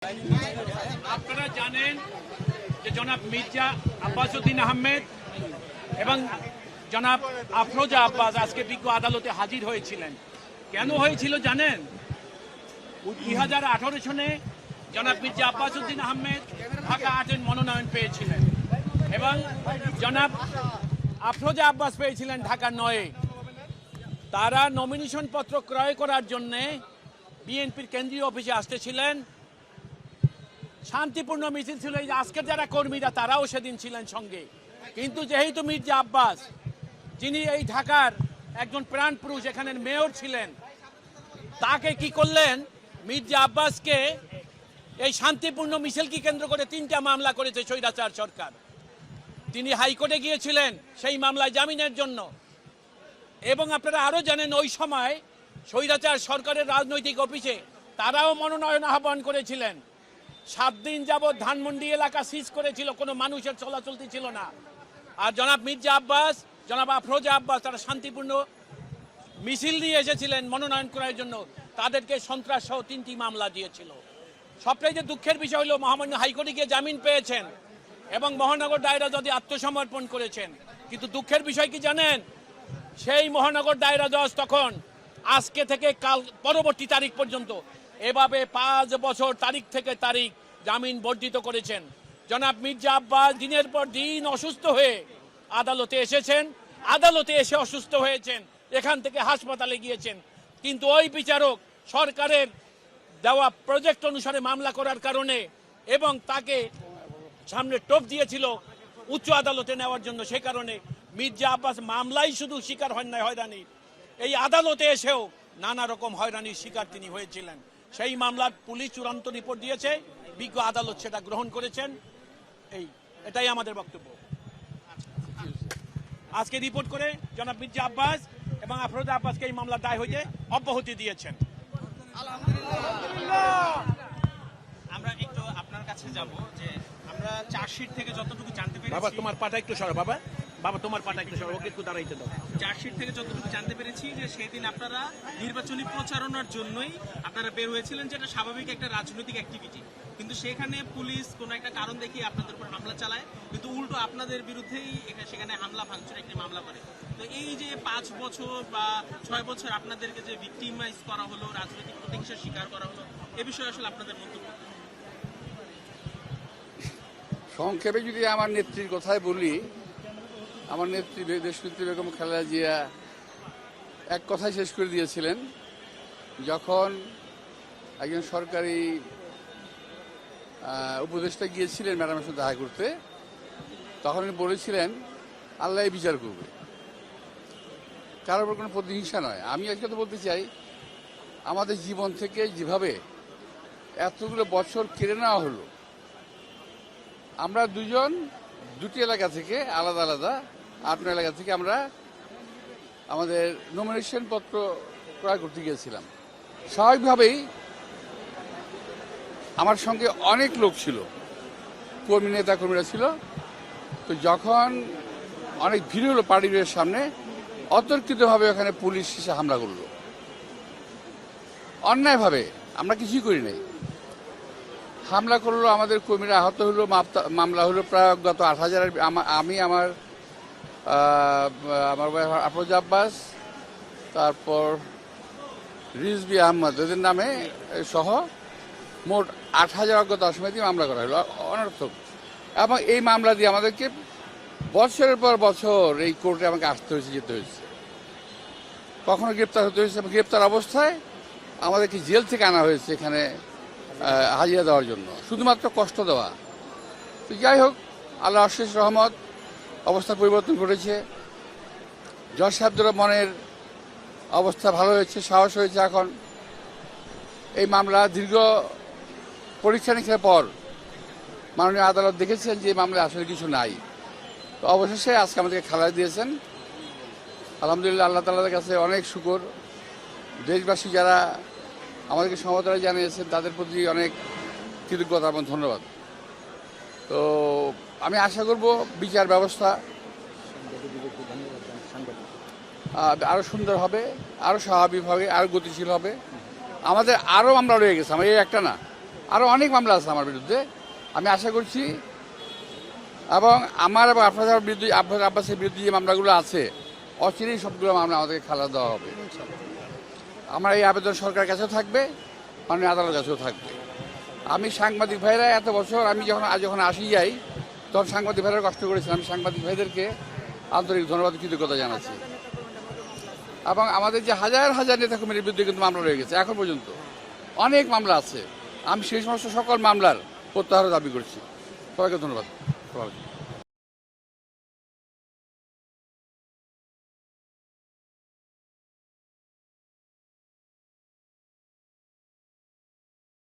আপনারা জানেন যে জনাব মির্জা আব্বাস উদ্দিন আহমেদ এবং জনাব আফরোজা আব্বাস আজকে বিজ্ঞ আদালতে হাজির হয়েছিলেন। কেন হয়েছিল জানেন? 2018 সনে জনাব মির্জা আব্বাস উদ্দিন আহমেদ ঢাকা 8-এর মনোনয়ন পেয়েছিলেন এবং জনাব আফরোজা আব্বাস পেয়েছিলেন ঢাকা 9-এ। তারা নমিনেশন পত্র ক্রয় করার জন্য বিএনপির কেন্দ্রীয় অফিসে আসতেছিলেন। শান্তিপূর্ণ মিছিল ছিল। এই আজকের যারা কর্মীরা তারাও সেদিন ছিলেন সঙ্গে। কিন্তু যেহেতু মির্জা আব্বাস, যিনি এই ঢাকার একজন প্রাণ পুরুষ, এখানের মেয়র ছিলেন, তাকে কি করলেন? মির্জা আব্বাসকে এই শান্তিপূর্ণ মিছিলকে কেন্দ্র করে 3টা মামলা করেছে স্বৈরাচার সরকার। তিনি হাইকোর্টে গিয়েছিলেন সেই মামলায় জামিনের জন্য। এবং আপনারা আরও জানেন, ওই সময় স্বৈরাচার সরকারের রাজনৈতিক অফিসে তারাও মনোনয়ন আহ্বান করেছিলেন। 7 দিন যাবৎ ধানমন্ডি এলাকা সিজ করেছিল, কোনো মানুষের চলাচলতি ছিল না। আর জনাব মির্জা আব্বাস, জনাব আফরোজা আব্বাস তারা শান্তিপূর্ণ মিছিল নিয়ে এসেছিলেন মনোনয়ন করার জন্য। তাদেরকে সন্ত্রাস সহ 3টি মামলা দিয়েছিল। সবটাই দুঃখের বিষয় হলো মহামান্য হাইকোর্টে গিয়ে জামিন পেয়েছেন এবং মহানগর দায়রা জজ আত্মসমর্পণ করেছেন। কিন্তু দুঃখের বিষয় কি জানেন? সেই মহানগর দায়রা জজ তখন আজকে থেকে কাল পরবর্তী তারিখ পর্যন্ত এভাবে 5 বছর তারিখ থেকে তারিখ জামিন বর্ধিত করেছেন। জনাব মির্জা আব্বাস দিনের পর দিন অসুস্থ হয়ে আদালতে এসেছেন, আদালতে এসে অসুস্থ হয়েছেন, এখান থেকে হাসপাতালে গিয়েছেন। কিন্তু ওই বিচারক সরকারের দেওয়া প্রজেক্ট অনুসারে মামলা করার কারণে এবং তাকে সামনে টোপ দিয়েছিল উচ্চ আদালতে নেওয়ার জন্য, সে কারণে মির্জা আব্বাস মামলাই শুধু শিকার হন নাই হয়রানির, এই আদালতে এসেও নানা রকম হয়রানির শিকার তিনি হয়েছিলেন। সেই মামলার পুলিশ চূড়ান্ত রিপোর্ট দিয়েছে, বিজ্ঞ আদালত সেটা গ্রহণ করেছেন। এটাই আমাদের বক্তব্য। আজকে রিপোর্ট করে জনাব মির্জা আব্বাস এবং আফরোজা আব্বাসকে এই মামলার দায় হইতে অব্যাহতি দিয়েছেন। আমরা একটু আপনার কাছে যাব যে আমরা চার্জশিট থেকে যতটুকু জানতে পেরেছি। বাবা তোমার পাটা একটু সরো, বাবা বাবা তোমার পাটা একটু সরো, ওকে একটু দাঁড়াইতে দাও। চার্জশিট থেকে যতটুকু জানতে পেরেছি যে সেদিন আপনারা নির্বাচনী প্রচারণার জন্যই আপনারা বের হয়েছিলেন, যেটা স্বাভাবিক একটা রাজনৈতিক অ্যাক্টিভিটি। কিন্তু সেখানে পুলিশ কোনো একটা কারণ দেখিয়ে আপনাদের উপর হামলা চালায়, কিন্তু উল্টো আপনাদের বিরুদ্ধেই সেখানে হামলা ভাঙচুর একটি মামলা করে। তো এই যে 5 বছর বা 6 বছর আপনাদেরকে যে ভিক্টিমাইজ করা হলো, রাজনৈতিক প্রতিহিংসার শিকার করা হলো, এ বিষয়ে আসলে আপনাদের মন্তব্য? সংক্ষেপে যদি আমার নেত্রীর কথাই বলি, আমার নেত্রী দেশনেত্রী বেগম খালেদা জিয়া এক কথাই শেষ করে দিয়েছিলেন। যখন একজন সরকারি উপদেষ্টা গিয়েছিলেন ম্যাডামের সাথে দেখা করতে, তখন উনি বলেছিলেন আল্লাহ বিচার করবে, কারোর উপর কোনো প্রতিহিংসা নয়। আমি এক কথা বলতে চাই, আমাদের জীবন থেকে যেভাবে এতগুলো বছর কেড়ে নেওয়া হলো, আমরা দুটি এলাকা থেকে আলাদা আলাদা 8 এলাকা থেকে আমরা আমাদের নমিনেশন পত্র ক্রয় করতে গিয়েছিলাম। স্বাভাবিকভাবেই আমার সঙ্গে অনেক লোক ছিল, নেতা কর্মীরা ছিল। তো যখন অনেক ভিড় হলো পার্টির সামনে, অতর্কিতভাবে ওখানে পুলিশ এসে হামলা করলো অন্যায়ভাবে। আমরা কিছুই করি নাই, হামলা করলো, আমাদের কর্মীরা আহত হলো, মামলা হলো প্রায় গত 8,000। আমি আমার আফরোজা আব্বাস, তারপর রিজভী আহমদ, এদের নামে সহ মোট 8,000 অজ্ঞাত আসামি দিয়ে মামলা করা হলো অনর্থক। এবং এই মামলা দিয়ে আমাদেরকে বছরের পর বছর এই কোর্টে আমাকে আসতে হয়েছে, যেতে হয়েছে, কখনো গ্রেপ্তার হতে হয়েছে। গ্রেপ্তার অবস্থায় আমাদেরকে জেল থেকে আনা হয়েছে এখানে হাজিরা দেওয়ার জন্য, শুধুমাত্র কষ্ট দেওয়া। তো যাই হোক, আল্লাহ অশেষ রহমত, অবস্থা পরিবর্তন ঘটেছে। জজ সাহেবদের মনের অবস্থা ভালো হয়েছে, সাহস হয়েছে। এখন এই মামলা দীর্ঘ পরীক্ষা নিরীক্ষার পর মাননীয় আদালত দেখেছেন যে মামলায় আসলে কিছু নাই। তো অবশেষে আজকে আমাদেরকে খালাস দিয়েছেন। আলহামদুলিল্লাহ, আল্লাহ তাআলার কাছে অনেক শুকর। দেশবাসী যারা আমাদেরকে সমবেদনা জানিয়েছেন তাদের প্রতি অনেক কৃতজ্ঞতা এবং ধন্যবাদ। তো আমি আশা করব বিচার ব্যবস্থা আরও সুন্দর হবে, আরও স্বাভাবিক হবে, আরও গতিশীল হবে। আমাদের আরও মামলা রয়ে গেছে, আমার এই একটা না, আরও অনেক মামলা আছে আমার বিরুদ্ধে। আমি আশা করছি এবং আমার এবং আপনাদের বিরুদ্ধে আব্বাসের বিরুদ্ধে যে মামলাগুলো আছে অচিরেই সবগুলো মামলা আমাদেরকে খালাস দেওয়া হবে। আমার এই আবেদন সরকারের কাছেও থাকবে, মাননীয় আদালতের কাছেও থাকবে। আমি সাংবাদিক ভাইরা এত বছর আমি যখন আসি যাই তখন সাংবাদিক ভাইরা কষ্ট করেছিলাম। আমি সাংবাদিক ভাইদেরকে আন্তরিক ধন্যবাদ কৃতজ্ঞতা জানাচ্ছি। এবং আমাদের যে হাজার হাজার নেতাকর্মীর বিরুদ্ধে কিন্তু মামলা রয়ে গেছে এখন পর্যন্ত, অনেক মামলা আছে। আমি সেই সমস্ত সকল মামলার প্রত্যাহার দাবি করছি। সবাইকে ধন্যবাদ।